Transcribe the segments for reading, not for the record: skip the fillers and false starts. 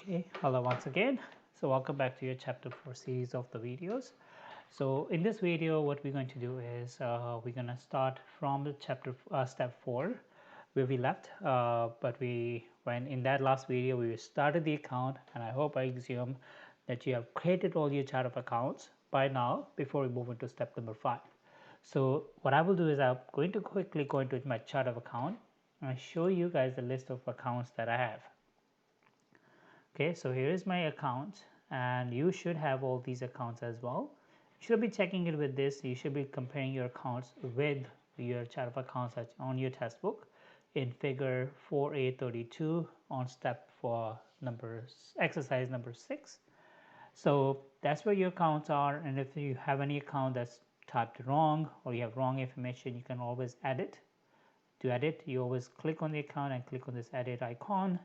Okay, hello once again. So welcome back to your chapter 4 series of the videos. So in this video, what we're going to do is we're going to start from the chapter step 4 where we left. But when in that last video, we started the account, and I hope I assume that you have created all your chart of accounts by now before we move into step number 5. So what I will do is I'm going to quickly go into my chart of account and show you guys the list of accounts that I have. Okay, so here is my account, and you should have all these accounts as well. You should be checking it with this. You should be comparing your accounts with your chart of accounts on your test book in figure 4A32 on step for exercise number 6. So that's where your accounts are, and if you have any account that's typed wrong or you have wrong information, you can always edit. To edit, you always click on the account and click on this edit icon.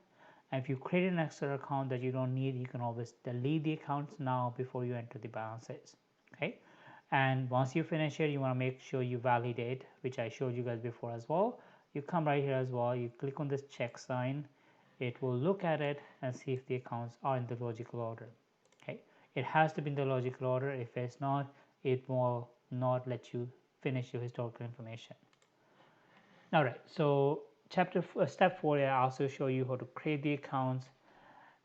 And if you create an extra account that you don't need, you can always delete the accounts now before you enter the balances. Okay, and once you finish it, you want to make sure you validate, which I showed you guys before as well. You come right here as well, you click on this check sign. It will look at it and see if the accounts are in the logical order. Okay, it has to be in the logical order. If it's not, it will not let you finish your historical information. All right, so step 4, I also show you how to create the accounts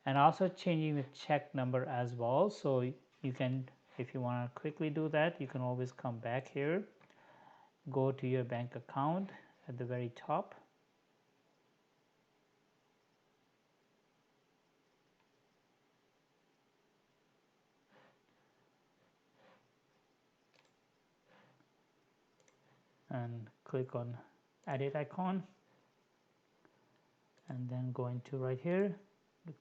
and also changing the check number as well. So you can, if you want to quickly do that, you can always come back here, go to your bank account at the very top. And click on edit icon, and then go into right here,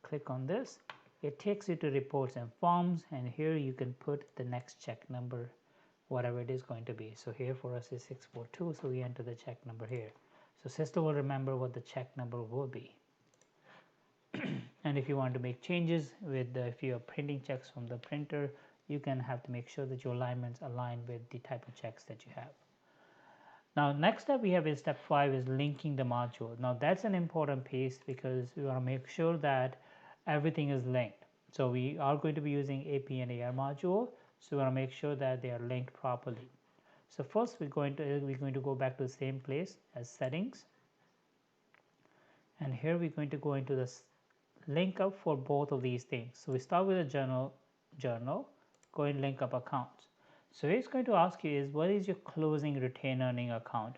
click on this. It takes you to reports and forms, and here you can put the next check number, whatever it is going to be. So here for us is 642, so we enter the check number here. So system will remember what the check number will be. And if you want to make changes if you are printing checks from the printer, you can have to make sure that your alignments align with the type of checks that you have. Now next step we have in step 5 is linking the module. Now that's an important piece because we want to make sure that everything is linked. So we are going to be using AP and AR module, so we want to make sure that they are linked properly. So first we're going to go back to the same place as settings, and here we're going to go into this link up for both of these things. So we start with a journal, go and link up accounts. So it's going to ask you is what is your closing retained earning account.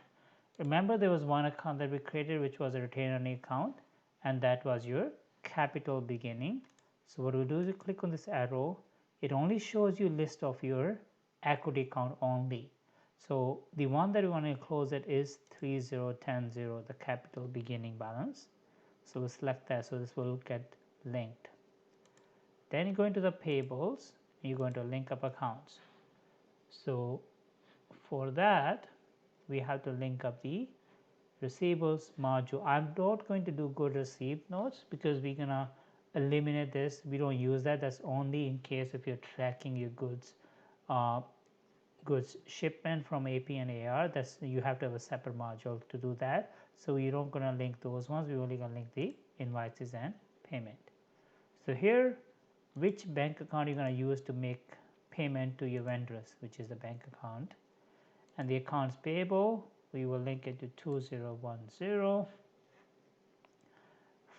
Remember there was one account that we created which was a retained earning account, and that was your capital beginning. So what we'll do is you click on this arrow. It only shows you list of your equity account only. So the one that we want to close it is 3010, the capital beginning balance. So we'll select that, so this will get linked. Then you go into the payables, and you're going to link up accounts. So for that, we have to link up the receivables module. I'm not going to do good received notes because we're gonna eliminate this. We don't use that. That's only in case if you're tracking your goods shipment from AP and AR. That's you have to have a separate module to do that. So you're not gonna link those ones. We're only gonna link the invoices and payment. So here, which bank account you're gonna use to make payment to your vendors, which is the bank account, and the accounts payable, we will link it to 2010.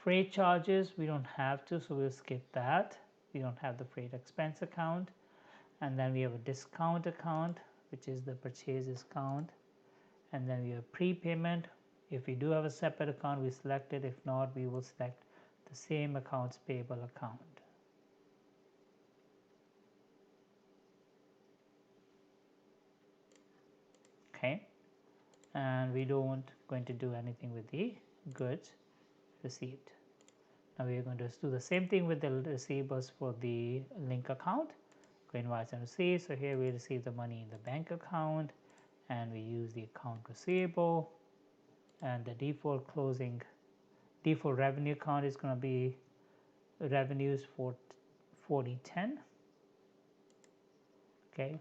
Freight charges, we don't have to, so we'll skip that. We don't have the freight expense account. And then we have a discount account, which is the purchases account. And then we have prepayment. If we do have a separate account, we select it. If not, we will select the same accounts payable account. Okay, and we don't going to do anything with the goods received. Now we are going to do the same thing with the receivables for the link account. Go invoice and receive. So here we receive the money in the bank account, and we use the account receivable, and the default revenue account is going to be revenues for 4010. Okay,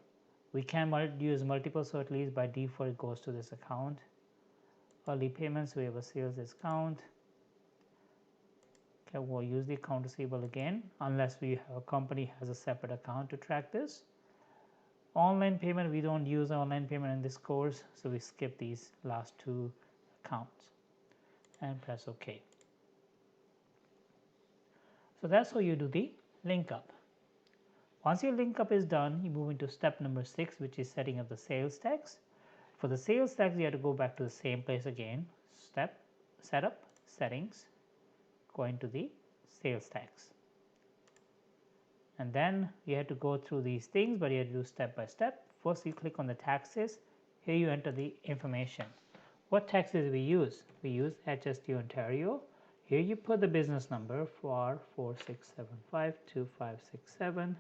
we can use multiple, so at least by default it goes to this account. Early payments, we have a sales discount. Okay, we'll use the account receivable again, unless we have a company has a separate account to track this. Online payment, we don't use online payment in this course, so we skip these last two accounts and press OK. So that's how you do the link up. Once your link up is done, you move into step number 6, which is setting up the sales tax. For the sales tax, you have to go back to the same place again. Step, setup, settings, go into the sales tax. And then you have to go through these things, but you have to do step by step. First, you click on the taxes. Here you enter the information. What taxes we use? We use HST Ontario. Here you put the business number for 46752567.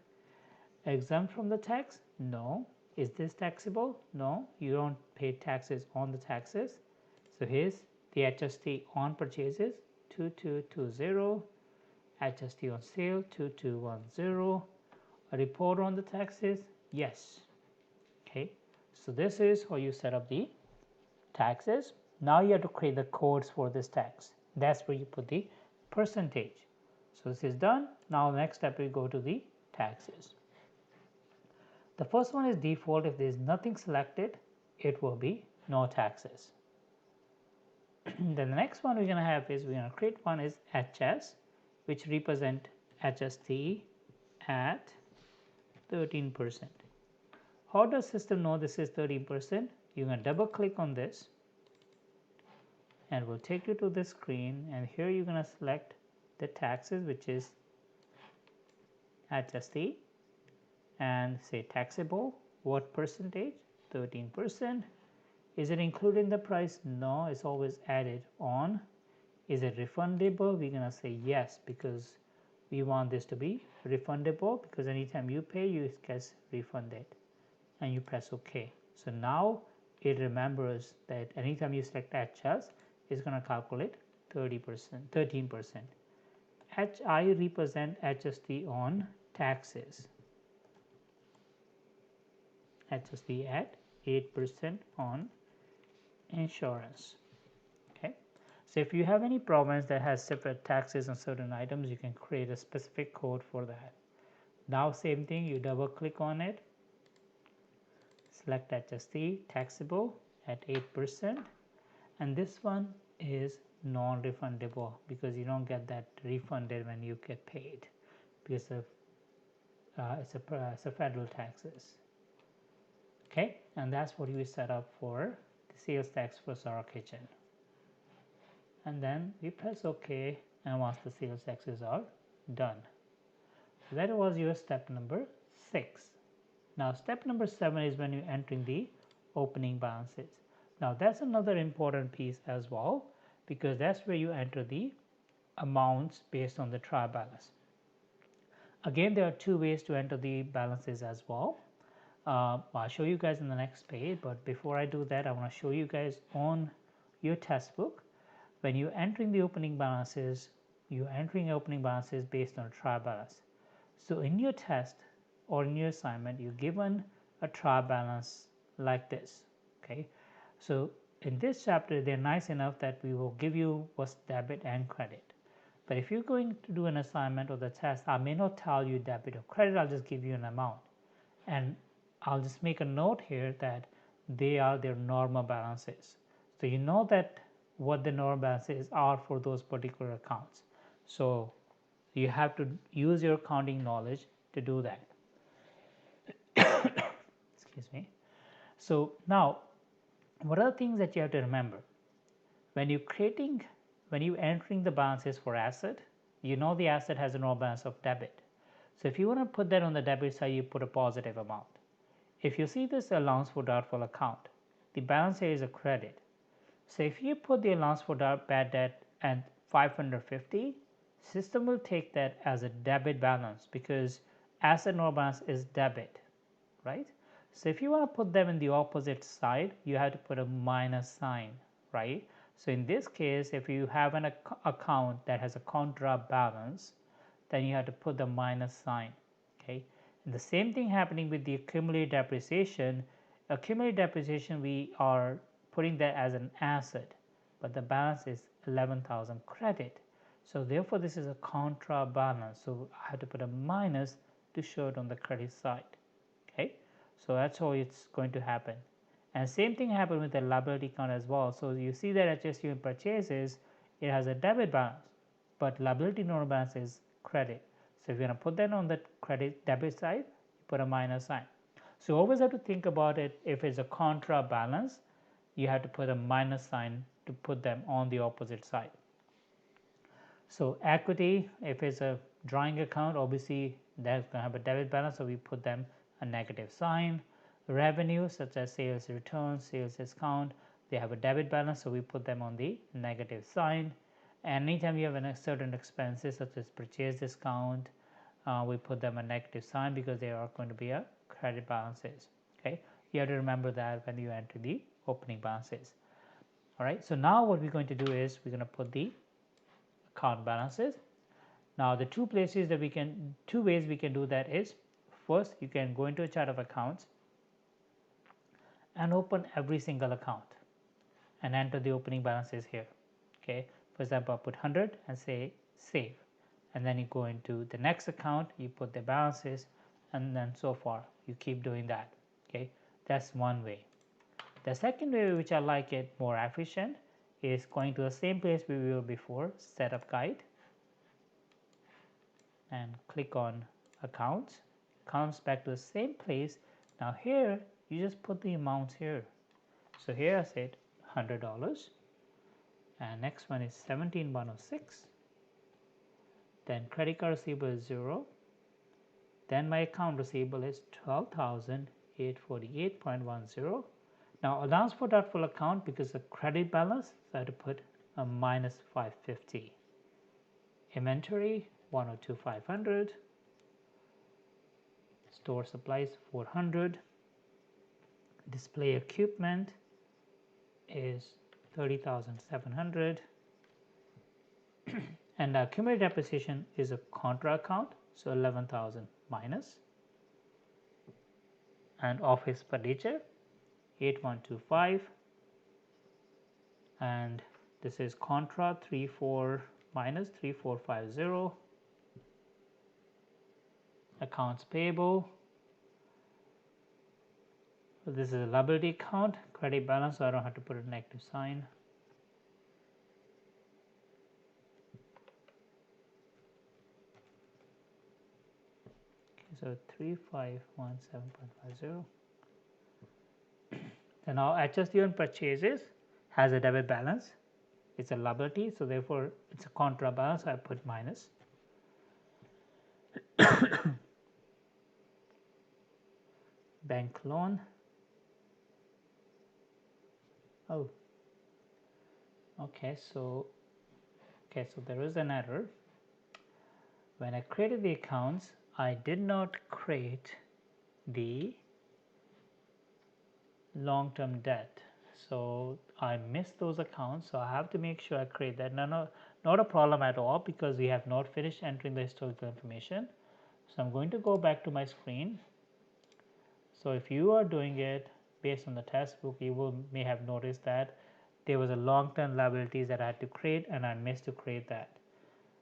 Exempt from the tax? No. Is this taxable? No. You don't pay taxes on the taxes. So here's the HST on purchases 2220. HST on sale 2210. A report on the taxes? Yes. Okay. So this is how you set up the taxes. Now you have to create the codes for this tax. That's where you put the percentage. So this is done. Now next step we go to the taxes. The first one is default. If there is nothing selected, it will be no taxes. Then the next one we're going to have is we're going to create one is HS, which represent HST at 13%. How does system know this is 13%? You're going to double click on this and it will take you to this screen, and here you're going to select the taxes, which is HST, and say taxable. What percentage? 13%. Is it included in the price? No, it's always added on. Is it refundable? We're going to say yes, because we want this to be refundable, because anytime you pay, you get refunded, and you press OK. So now it remembers that anytime you select HS, it's going to calculate 30%, 13%. HI represent HST on taxes. HST at 8% on insurance. Okay. So if you have any province that has separate taxes on certain items, you can create a specific code for that. Now same thing, you double click on it, select HST taxable at 8%, and this one is non-refundable because you don't get that refunded when you get paid, because of it's a federal taxes. Okay, and that's what we set up for the sales tax for Zara Kitchen. And then we press OK, and once the sales taxes are done. So that was your step number 6. Now step number 7 is when you're entering the opening balances. Now that's another important piece as well, because that's where you enter the amounts based on the trial balance. Again, there are two ways to enter the balances as well. I'll show you guys in the next page, but before I do that, I want to show you guys on your test book. When you're entering the opening balances, you're entering opening balances based on a trial balance. So in your test or in your assignment, you're given a trial balance like this. Okay, so in this chapter, they're nice enough that we will give you what's debit and credit. But if you're going to do an assignment or the test, I may not tell you debit or credit, I'll just give you an amount. And I'll just make a note here that they are their normal balances. So you know that what the normal balances are for those particular accounts. So you have to use your accounting knowledge to do that. Excuse me. So now, what are the things that you have to remember? When you're entering the balances for asset, you know the asset has a normal balance of debit. So if you want to put that on the debit side, you put a positive amount. If you see this allowance for doubtful account, the balance here is a credit. So if you put the allowance for bad debt at 550, system will take that as a debit balance because asset normal balance is debit, right? So if you want to put them in the opposite side, you have to put a minus sign, right? So in this case, if you have an account that has a contra balance, then you have to put the minus sign, okay? And the same thing happening with the accumulated depreciation. Accumulated depreciation, we are putting that as an asset, but the balance is 11,000 credit. So therefore this is a contra balance, so I have to put a minus to show it on the credit side. Okay, so that's how it's going to happen. And same thing happened with the liability account as well. So you see that HSU in purchases, it has a debit balance, but liability normal balance is credit. So if you're going to put that on the credit debit side, you put a minus sign. So you always have to think about it. If it's a contra balance, you have to put a minus sign to put them on the opposite side. So equity, if it's a drawing account, obviously that's going to have a debit balance, so we put them a negative sign. Revenue, such as sales return, sales discount, they have a debit balance, so we put them on the negative sign. And anytime you have a certain expenses such as purchase discount, we put them a negative sign because they are going to be a credit balances. Okay, you have to remember that when you enter the opening balances. All right, so now what we're going to do is we're going to put the account balances. Now the two ways we can do that is, first you can go into a chart of accounts and open every single account and enter the opening balances here. Okay, for example, I put 100 and say save, and then you go into the next account, you put the balances, and then so far you keep doing that. Okay, that's one way. The second way, which I like it more efficient, is going to the same place we were before, setup guide, and click on accounts, comes back to the same place. Now here you just put the amounts here. So here I said $100, and next one is 17,106, then credit card receivable is 0, then my account receivable is 12,848.10. Now allowance for doubtful account, because the credit balance, so I have to put a minus 550. Inventory 102,500, store supplies 400, display equipment is 30,700, and accumulated depreciation is a contra account, so 11,000 minus, and office furniture 8125, and this is contra 34 minus 3450. Accounts payable, so this is a liability account, credit balance, so I don't have to put a negative sign. Okay, so 3517.50. Then now HSU on purchases has a debit balance, it's a liability, so therefore it's a contra balance, so I put minus. Bank loan, oh okay, so there is an error. When I created the accounts, I did not create the long-term debt, so I missed those accounts, so I have to make sure I create that. No, not a problem at all, because we have not finished entering the historical information. So I'm going to go back to my screen. So if you are doing it based on the textbook, you may have noticed that there was a long-term liabilities that I had to create, and I missed to create that,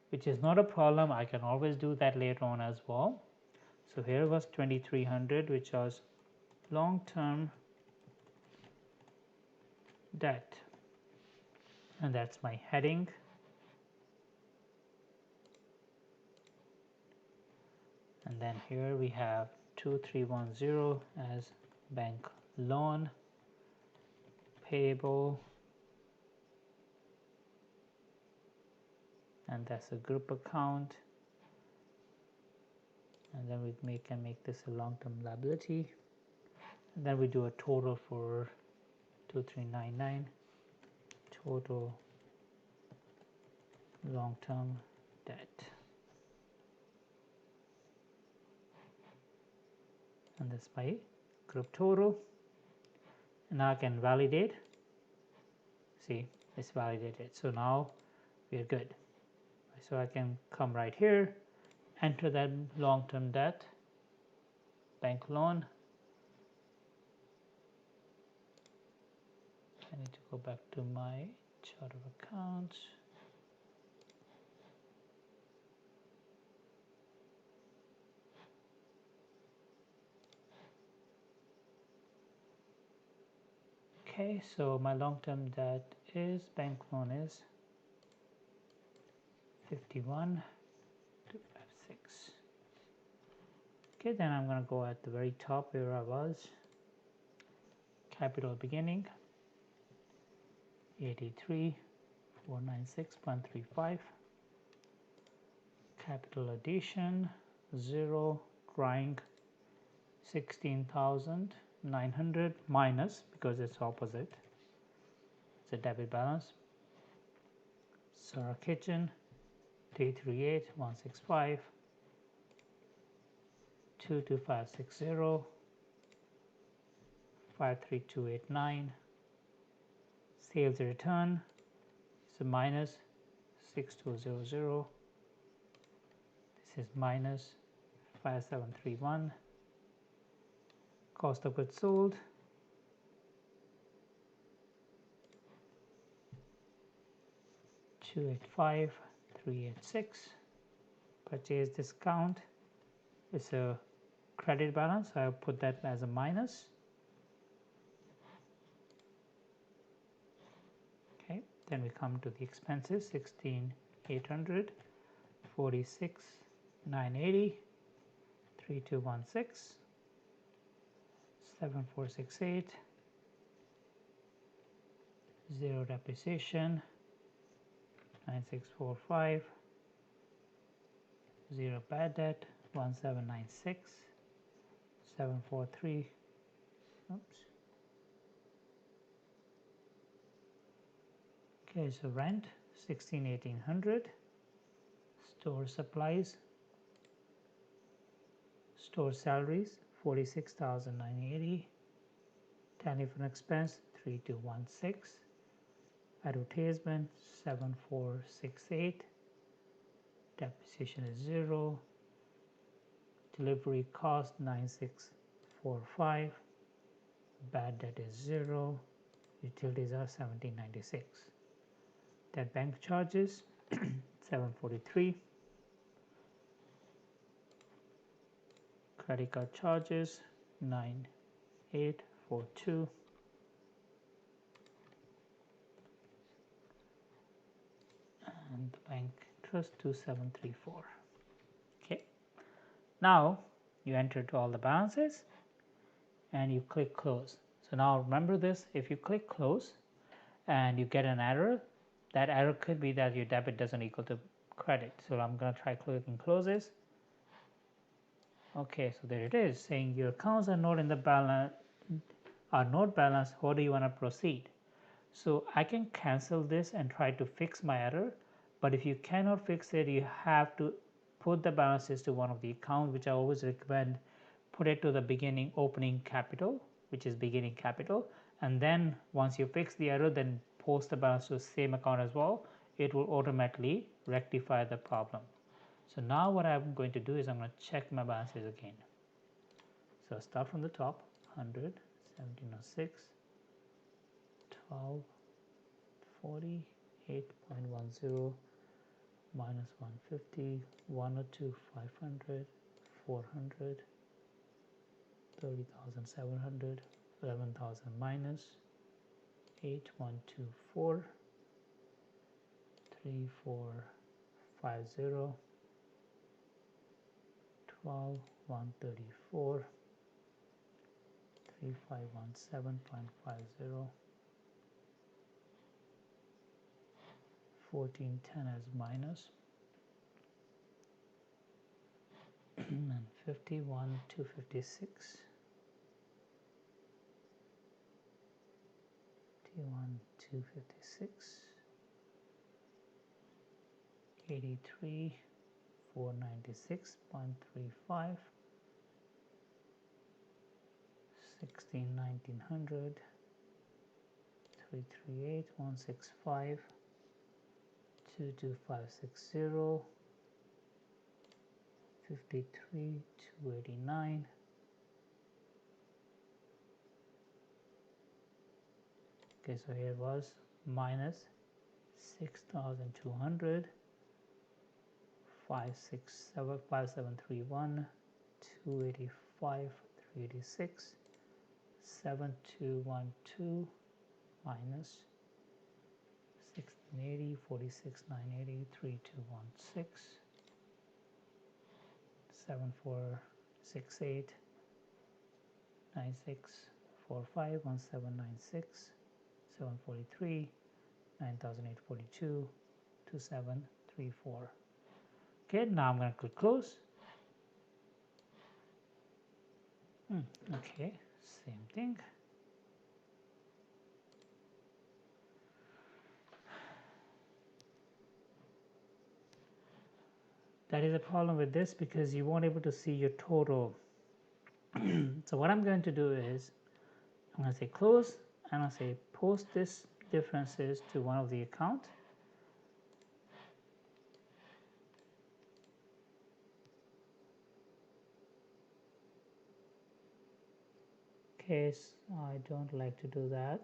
which is not a problem. I can always do that later on as well. So here was 2,300, which was long-term debt, and that's my heading. And then here we have 2310 as bank loan payable, and that's a group account, and then we can make this a long-term liability, and then we do a total for 2399, total long-term debt, and that's my group total. And now I can validate. See, it's validated, so now we are good. So I can come right here, enter that long-term debt, bank loan. I need to go back to my chart of accounts. Okay, so my long-term debt is bank loan is 51,256. Okay, then I'm going to go at the very top where I was. Capital beginning 83,496.35. Capital addition 0, drawing 16,900 minus, because it's opposite, it's a debit balance. Sarah Kitchen 338,165, 22560, 53289. Sales return is a minus 6200. This is minus 5731. Cost of goods sold $285,386. Purchase discount is a credit balance, so I'll put that as a minus. Okay, then we come to the expenses 16,800, 46,980, 3216, 7468, 0 depreciation 9645, 0 bad debt 1796, 743. Oops. Okay, so rent 1800, store supplies, store salaries 46,980, telephone expense 3216, advertisement 7468, depreciation is 0, delivery cost 9645, bad debt is 0, utilities are 1796. That bank charges 743, credit card charges 9842, and the bank interest 2734. Okay, now you entered all the balances and you click close. So now remember this, if you click close and you get an error, that error could be that your debit doesn't equal to credit. So I'm going to try clicking closes. Okay, so there it is, saying your accounts are not in the balance, are not balanced. How do you want to proceed? So I can cancel this and try to fix my error, but if you cannot fix it, you have to put the balances to one of the accounts, which I always recommend. Put it to the beginning opening capital, which is beginning capital, and then once you fix the error, then post the balance to the same account as well. It will automatically rectify the problem. So now what I'm going to do is I'm going to check my balances again. So start from the top, 100, 1706, 12, 40, 8.10, minus 150, 102, 500, 400, 30,700, 11,000 minus, 8124, 3450, 12, 134, 3517.50, 1410 as minus, and 51,256, 51,256, 83,496.35, 16,1900, 338,165, 22560, 53,289. Okay, so here was minus 6,200, 567, 5731, 285, 386, 7212, minus 1680, 46,980, 3216, 7468, 9645, 1796, 743, 9842, 2734. Okay, now I'm going to click close. Okay, same thing. That is a problem with this because you won't able to see your total. So what I'm going to do is I'm going to say close and I'll say post this differences to one of the account. Case I don't like to do that.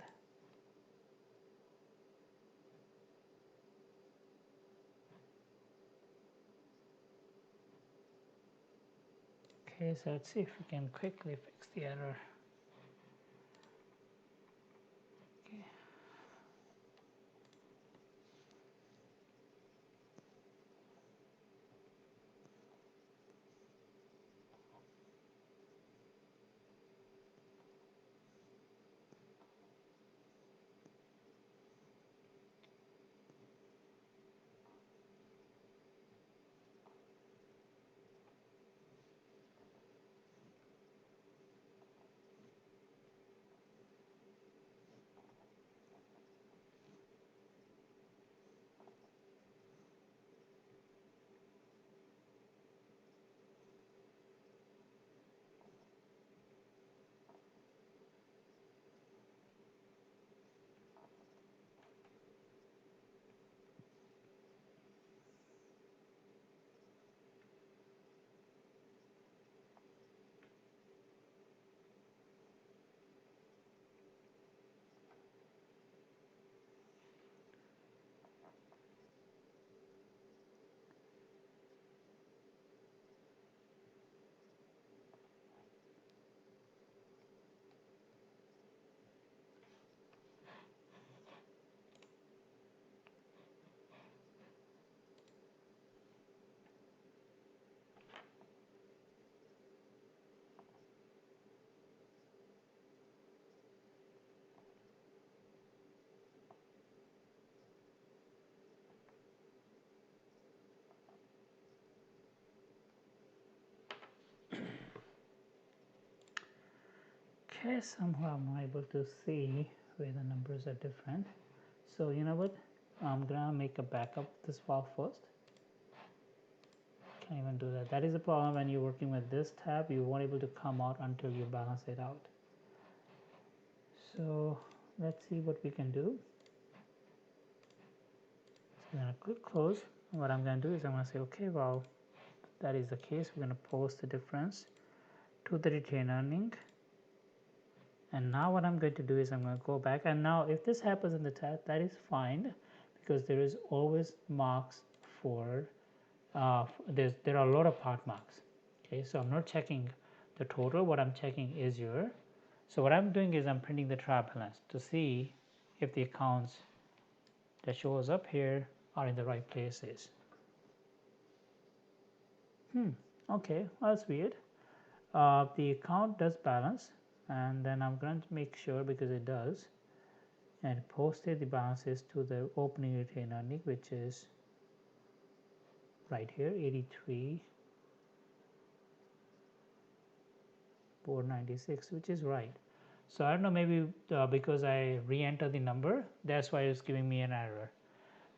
Okay, so let's see if we can quickly fix the error. Okay. Okay, somehow I'm able to see where the numbers are different. So you know what? I'm gonna make a backup of this file first. Can't even do that. That is the problem when you're working with this tab. You won't able to come out until you balance it out. So let's see what we can do. So I'm gonna click close. What I'm gonna do is I'm gonna say, okay, well, that is the case. We're gonna post the difference to the retained earning. And now what I'm going to do is I'm going to go back, and now if this happens in the tab, that is fine because there is always marks for there are a lot of part marks. Okay, so I'm not checking the total. What I'm checking is so what I'm doing is I'm printing the trial balance to see if the accounts that shows up here are in the right places. Okay, well, that's weird. The account does balance, and then I'm going to make sure because it does, and posted the balances to the opening retained earning, which is right here, 83 496, which is right. So I don't know, maybe because I re-enter the number, that's why it's giving me an error.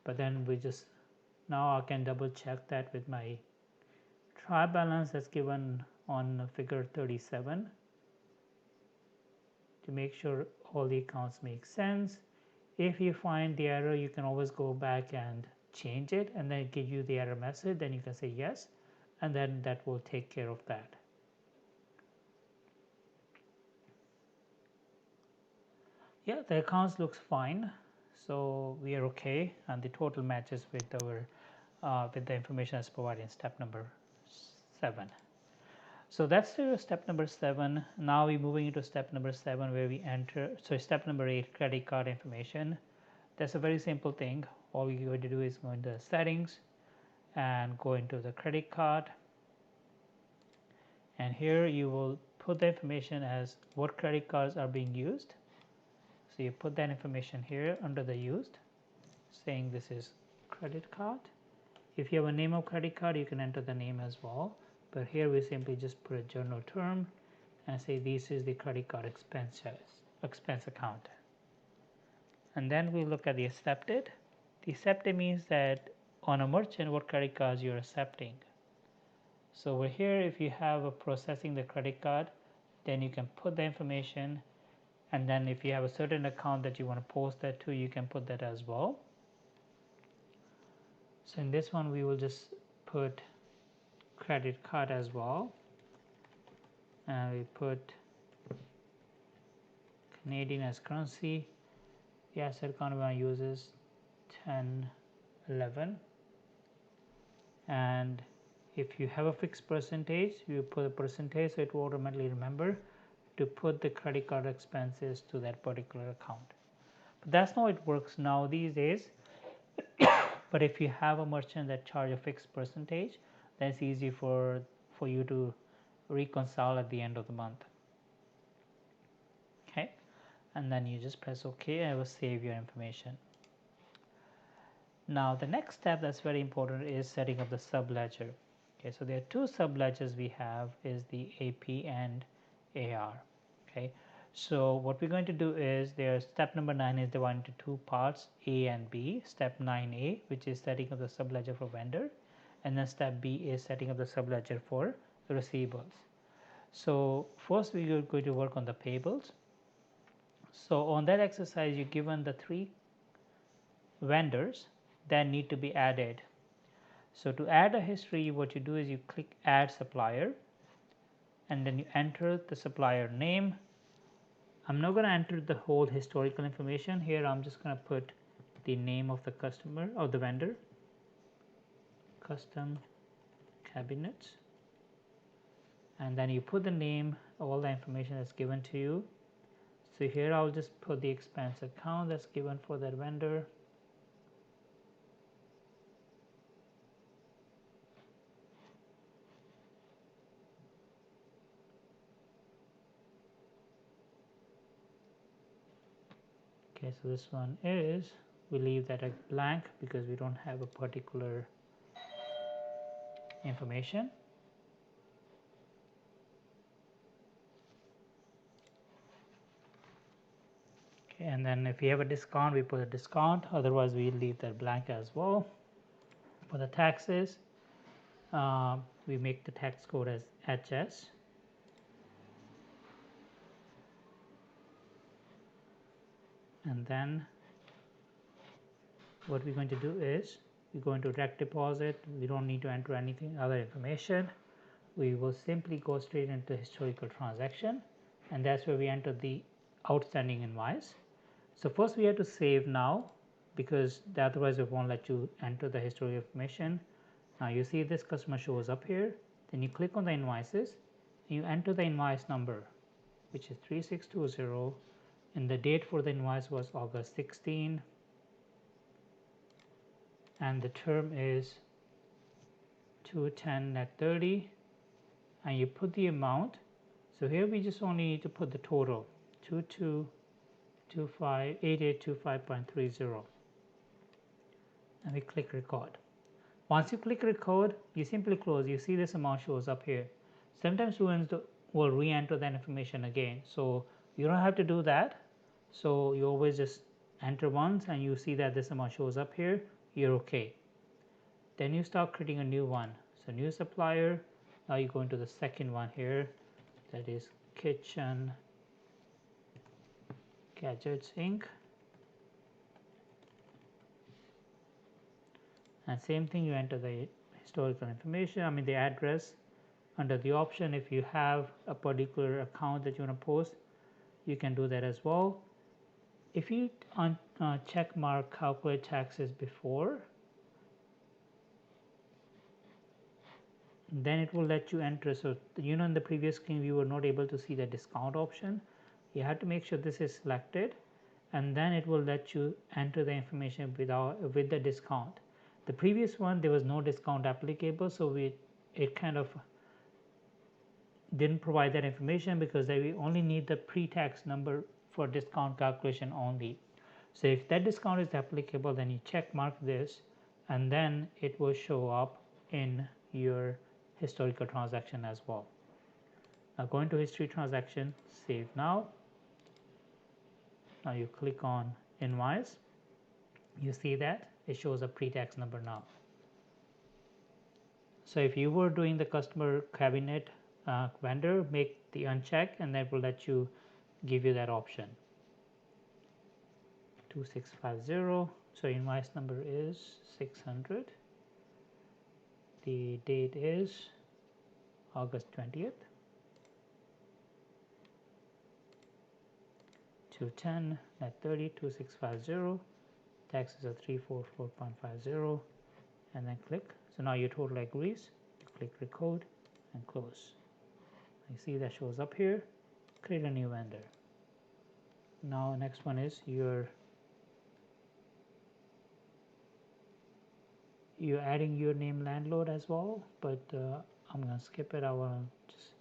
But then now I can double check that with my trial balance that's given on figure 37 to make sure all the accounts make sense. If you find the error, you can always go back and change it and then give you the error message, then you can say yes, and then that will take care of that. Yeah, the accounts looks fine, so we are okay, and the total matches with our with the information as provided in step number 7. So that's the step number 7. Now we're moving into step number 7 where we enter, so step number 8, credit card information. That's a very simple thing. All you're going to do is go into settings and go into the credit card, and here you will put the information as what credit cards are being used. So you put that information here under the used, saying this is credit card. If you have a name of credit card, you can enter the name as well, but here we simply just put a general term and say this is the credit card expense account. And then we look at the accepted. The accepted means that on a merchant what credit cards you're accepting. So over here, if you have a processing the credit card, then you can put the information, and then if you have a certain account that you want to post that to, you can put that as well. So in this one we will just put credit card as well, and we put Canadian as currency. The asset account we want to use is 1011, and if you have a fixed percentage, you put a percentage, so it will automatically remember to put the credit card expenses to that particular account. But that's not how it works now these days. But if you have a merchant that charge a fixed percentage, then it's easy for you to reconcile at the end of the month. Okay, and then you just press OK and it will save your information. Now the next step that's very important is setting up the subledger. Okay, so there are two subledgers we have, is the AP and AR. Okay, so what we're going to do is step number 9 is divided into two parts, A and B. Step 9A, which is setting up the subledger for vendor, and then step B is setting up the subledger for the receivables. So first we are going to work on the payables. So on that exercise, you're given the 3 vendors that need to be added. So to add a history, what you do is you click add supplier, and then you enter the supplier name. I'm not going to enter the whole historical information here. I'm just going to put the name of the customer or the vendor, custom cabinets, and then you put the name, all the information that's given to you. So here I'll just put the expense account that's given for that vendor. Okay, so this one is, we leave that blank because we don't have a particular information. Okay, and then if we have a discount, we put a discount, otherwise we leave that blank as well. For the taxes, we make the tax code as HS. And then what we're going to do is we're going to direct deposit. We don't need to enter anything other information. We will simply go straight into historical transaction, and that's where we enter the outstanding invoice. So first we have to save now, because otherwise it won't let you enter the historical information. Now you see this customer shows up here, then you click on the invoices and you enter the invoice number, which is 3620, and the date for the invoice was August 16, and the term is 210 net 30, and you put the amount. So here we just only need to put the total, 22258825.30, and we click record. Once you click record, you simply close. You see this amount shows up here. Sometimes students will re-enter that information again, so you don't have to do that. So you always just enter once and you see that this amount shows up here, you're okay. Then you start creating a new one. So new supplier, now you go into the second one here, that is Kitchen Gadgets Inc. And same thing, you enter the historical information, the address. Under the option, if you have a particular account that you want to post, you can do that as well. If you check mark calculate taxes before, then it will let you enter. So you know, in the previous screen we were not able to see the discount option. You have to make sure this is selected, and then it will let you enter the information with the discount. The previous one there was no discount applicable, so it kind of didn't provide that information because we only need the pre-tax number for discount calculation only. So if that discount is applicable, then you check mark this, and then it will show up in your historical transaction as well. Now go into history transaction, save now. Now you click on invoice, you see that it shows a pre-tax number now. So if you were doing the customer cabinet vendor, make the uncheck, and that will let you give you that option. 2650. So invoice number is 600. The date is August 20th. 210 net 30 2650. Taxes are 344.50, and then click. So now your total agrees. You click record and close. You see that shows up here. Create a new vendor. Now next one is you're adding your name landlord as well, but I'm gonna skip it. I want to just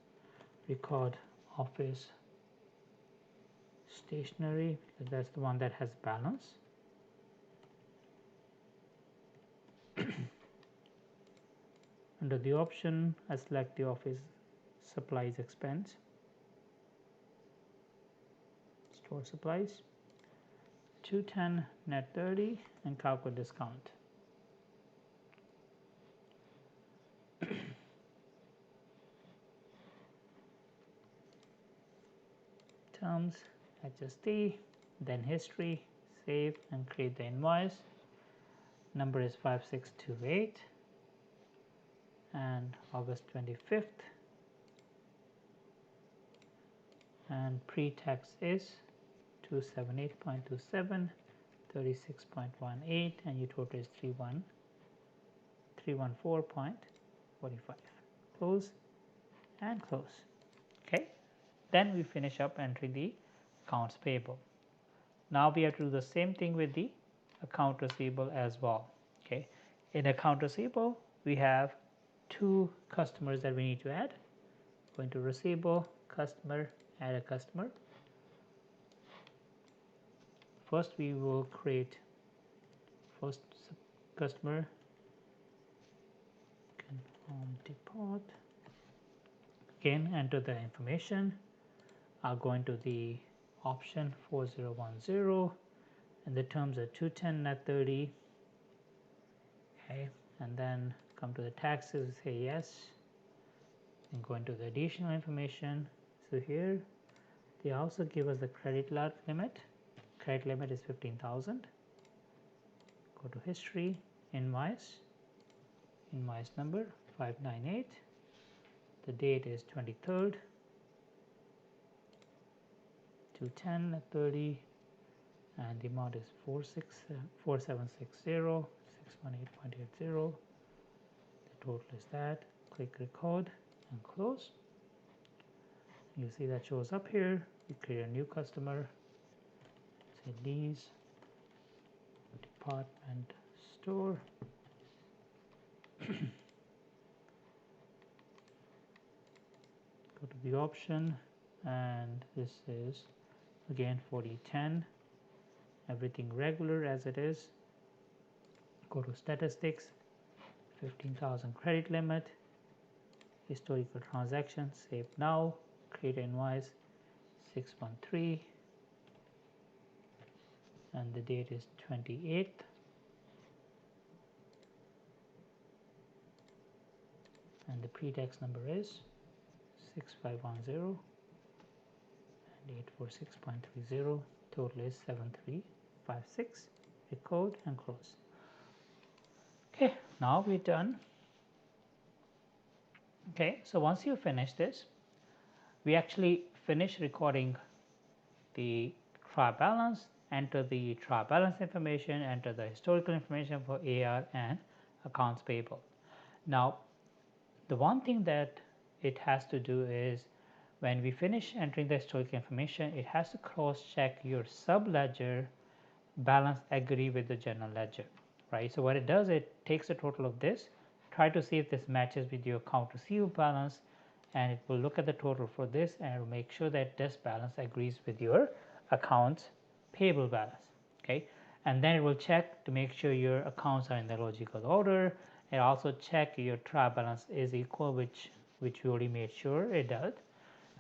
record office stationery because that's the one that has balance. Under the option, I select the office supplies expense, store supplies, 210 net 30, and calculate discount. Terms, HST, then history, save and create the invoice. Number is 5628 and August 25th, and pre-tax is 278.27, 36.18, and your total is 314.45. Close and close. Okay, then we finish up entering the accounts payable. Now we have to do the same thing with the account receivable as well. Okay, in account receivable we have two customers that we need to add. Going to receivable, customer, add a customer. First we will create first customer, depot. Again, enter the information. I'll go into the option 4010, and the terms are 210 net 30. Okay, and then come to the taxes, say yes, and go into the additional information. So here they also give us the credit limit. Credit limit is 15,000. Go to history, invoice number 598. The date is 23rd. 210 at 30, and the amount is 4760 618.80. The total is that. Click record and close. You see that shows up here. You create a new customer. Say Lee's department store. Go to the option, and this is again 4010. Everything regular as it is. Go to statistics, 15,000 credit limit, historical transactions, save now, create invoice 613, and the date is 28th, and the pre-tax number is 6510 and 846.30. Total is 7356. Record and close. Okay, now we're done. Okay, so once you finish this, we actually finish recording the trial balance, enter the trial balance information, enter the historical information for AR and accounts payable. Now The one thing that it has to do is when we finish entering the historical information, it has to cross check your subledger balance agree with the general ledger, right? So what it does, it takes a total of this, try to see if this matches with your account receivable balance, and it will look at the total for this and it will make sure that this balance agrees with your accounts payable balance, okay? And then it will check to make sure your accounts are in the logical order, and also check your trial balance is equal, which we already made sure it does.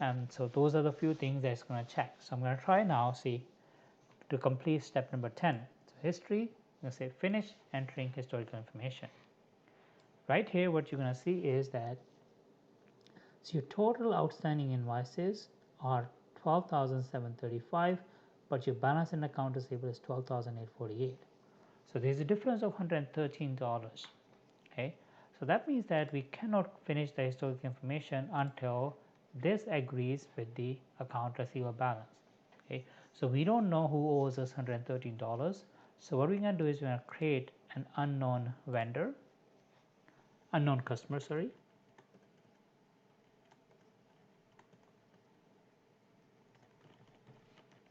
And so those are the few things that it's going to check. So I'm going to try now, see, to complete step number 10. So history, I'm going to say finish entering historical information. Right here, what you're going to see is that so your total outstanding invoices are 12,735, but your balance in account receivable is 12,848. So there's a difference of $113. Okay, so that means that we cannot finish the historical information until this agrees with the account receivable balance. Okay, so we don't know who owes us $113. So what we're going to do is we're going to create an unknown customer, sorry.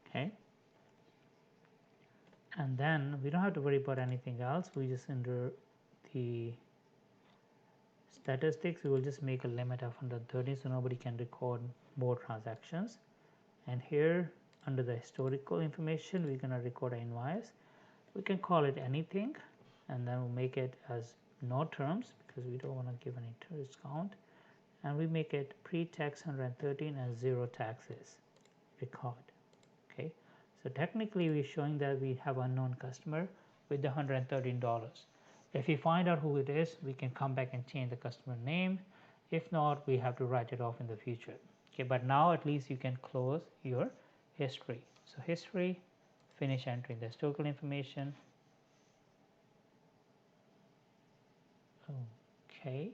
Okay, and then we don't have to worry about anything else. We just enter the statistics. We will just make a limit of 130 so nobody can record more transactions. And here under the historical information, we're going to record an invoice. We can call it anything, and then we'll make it as no terms because we don't want to give any discount, and we make it pre-tax 113 and 0 taxes record. Okay, so technically we're showing that we have unknown customer with the $113. If we find out who it is, we can come back and change the customer name. If not, we have to write it off in the future. Okay, but now at least you can close your history. So history, finish entering the historical information. Okay.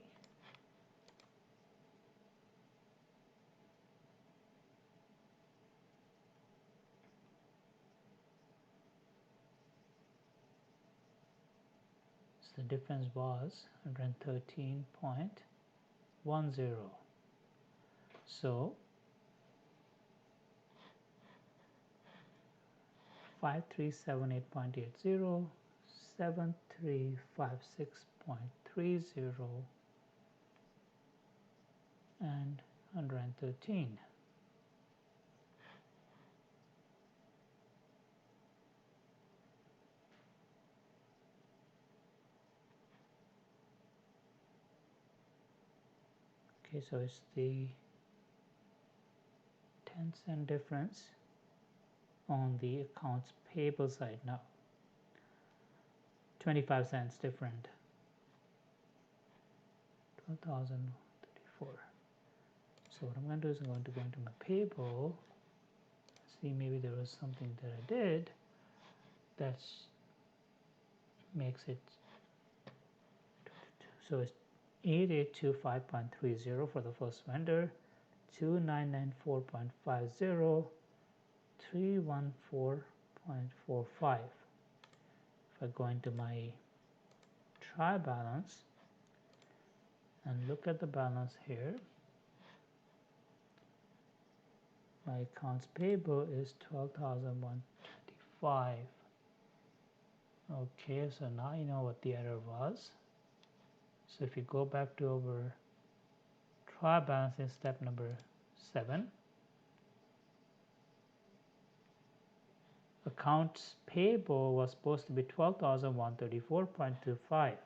So the difference was 113.10. So 5378.80, 7356.30, and 113. Okay, so it's the 10-cent difference on the accounts payable side now. 25 cents different. 12,034. So what I'm going to do is I'm going to go into my payable. See, maybe there was something that I did that makes it. So it's 8825.30 for the first vendor, 2994.50, 314.45. If I go into my trial balance and look at the balance here, my accounts payable is 12,125. Okay, so now you know what the error was. So if you go back to our trial balance in step number 7, accounts payable was supposed to be 12,134.25.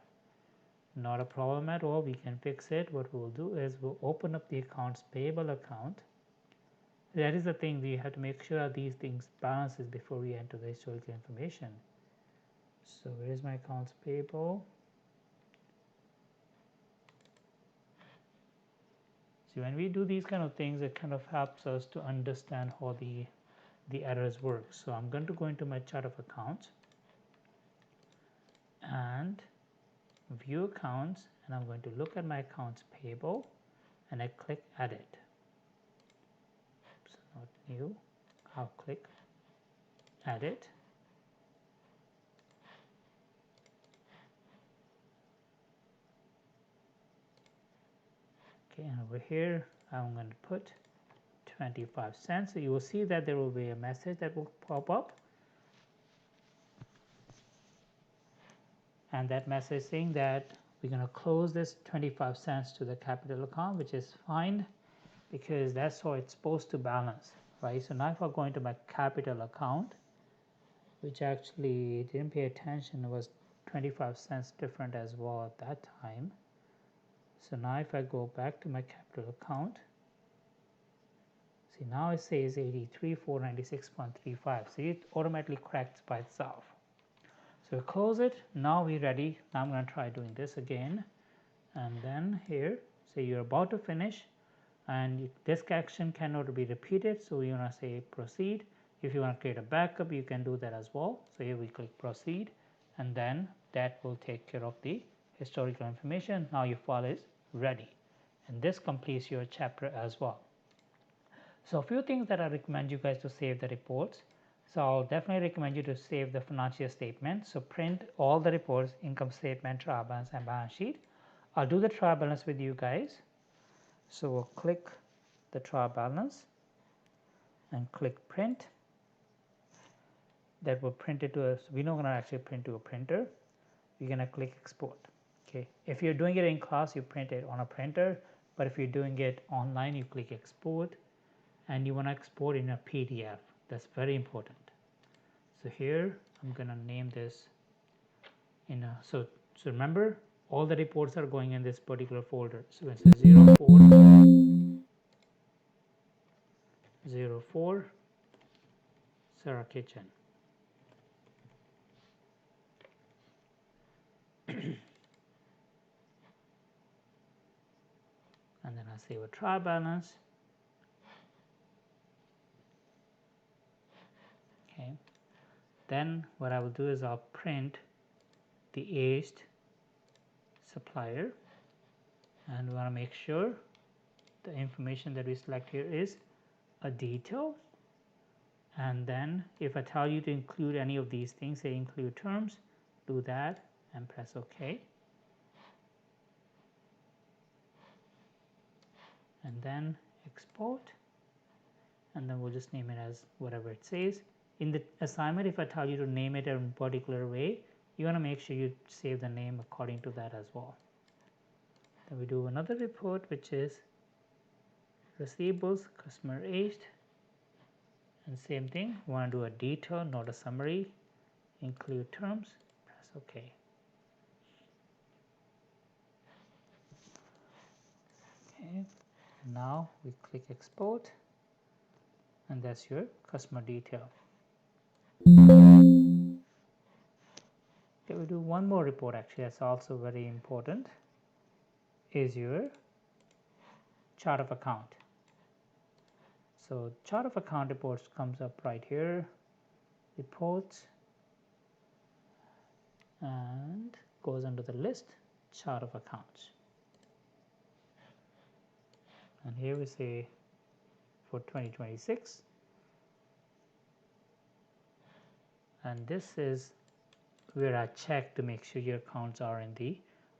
Not a problem at all, we can fix it. What we'll do is we'll open up the accounts payable account. That is the thing, we have to make sure that these things balances before we enter the historical information. So where is my accounts payable? See, when we do these kind of things, it kind of helps us to understand how the errors work. So I'm going to go into my chart of accounts and view accounts, and I'm going to look at my accounts payable, and I click edit. So not new, I'll click edit. Okay, and over here I'm going to put 25 cents. So you will see that there will be a message that will pop up, and that message saying that we're going to close this 25 cents to the capital account, which is fine because that's how it's supposed to balance, right? So now if I go into my capital account, which actually didn't pay attention, it was 25 cents different as well at that time. So now if I go back to my capital account, see now it says 83,496.35. See, it automatically corrects by itself. So we close it. Now we're ready. Now I'm going to try doing this again. And then here, say you're about to finish, and this action cannot be repeated. So you want to say proceed. If you want to create a backup, you can do that as well. So here we click proceed, and then that will take care of the historical information. Now your file is ready, and this completes your chapter as well. So a few things that I recommend you guys to save the reports. So I'll definitely recommend you to save the financial statement. So print all the reports, income statement, trial balance, and balance sheet. I'll do the trial balance with you guys. So we'll click the trial balance and click print. That will print it to us. We're not going to actually print to a printer. We're going to click export. Okay. If you're doing it in class, you print it on a printer. But if you're doing it online, you click export, and you want to export in a PDF. That's very important. So here I'm going to name this in a, so remember all the reports are going in this particular folder. So it's 0404 Sarah Kitchen. And then I save a trial balance. Okay. Then what I will do is I'll print the aged supplier, and we want to make sure the information that we select here is a detail. And then if I tell you to include any of these things, say include terms, do that and press OK. And then export, and then we'll just name it as whatever it says. In the assignment, if I tell you to name it in a particular way, you want to make sure you save the name according to that as well. Then we do another report, which is receivables, customer aged, and same thing, we want to do a detail, not a summary, include terms, press OK. Okay, now we click export, and that's your customer detail. Okay, we do one more report actually, that's also very important, is your chart of account. So chart of account reports comes up right here, reports, and goes under the list, chart of accounts. And here we say for 2026, and this is where I check to make sure your accounts are in the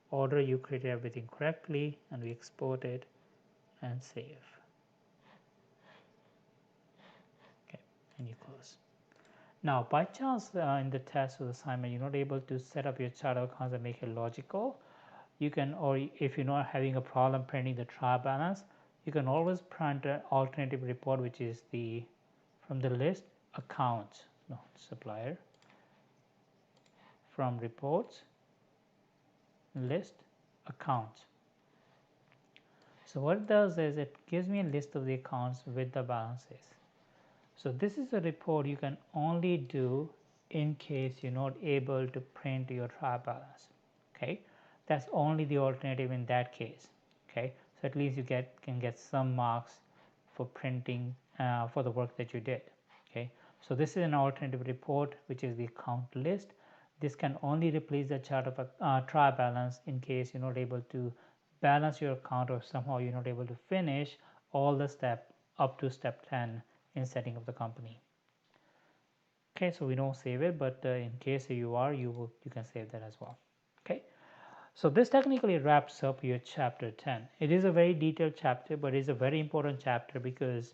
order, you created everything correctly, and we export it and save. Okay, and you close. Now by chance in the test or assignment you're not able to set up your chart of accounts and make it logical, you can, or if you're not having a problem printing the trial balance, you can always print an alternative report, which is the from the list accounts, no supplier, from reports list accounts. So what it does is it gives me a list of the accounts with the balances. So this is a report you can only do in case you're not able to print your trial balance. Okay, that's only the alternative in that case. Okay, so at least you can get some marks for printing for the work that you did. Okay, so this is an alternative report, which is the account list. This can only replace the chart of a trial balance in case you're not able to balance your account, or somehow you're not able to finish all the step up to step 10 in setting up the company. Okay, so we don't save it, but in case you are, you can save that as well. Okay, So this technically wraps up your chapter 10. It is a very detailed chapter, but it's a very important chapter because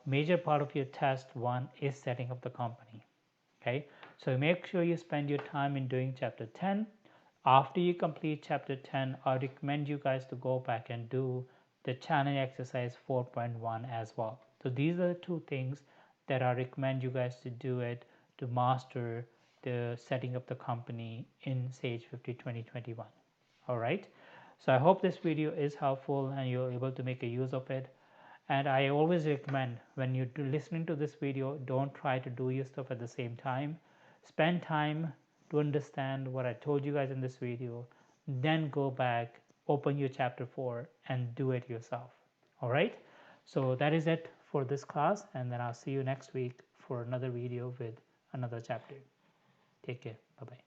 major part of your test 1 is setting up the company. Okay, so make sure you spend your time in doing chapter 10. After you complete chapter 10, I recommend you guys to go back and do the challenge exercise 4.1 as well. So these are the two things that I recommend you guys to do it to master the setting up the company in Sage 50 2021. All right, so I hope this video is helpful and you're able to make a use of it. And I always recommend when you're listening to this video, don't try to do your stuff at the same time. Spend time to understand what I told you guys in this video, then go back, open your chapter 4 and do it yourself. All right, so that is it for this class, and then I'll see you next week for another video with another chapter. Take care. Bye bye.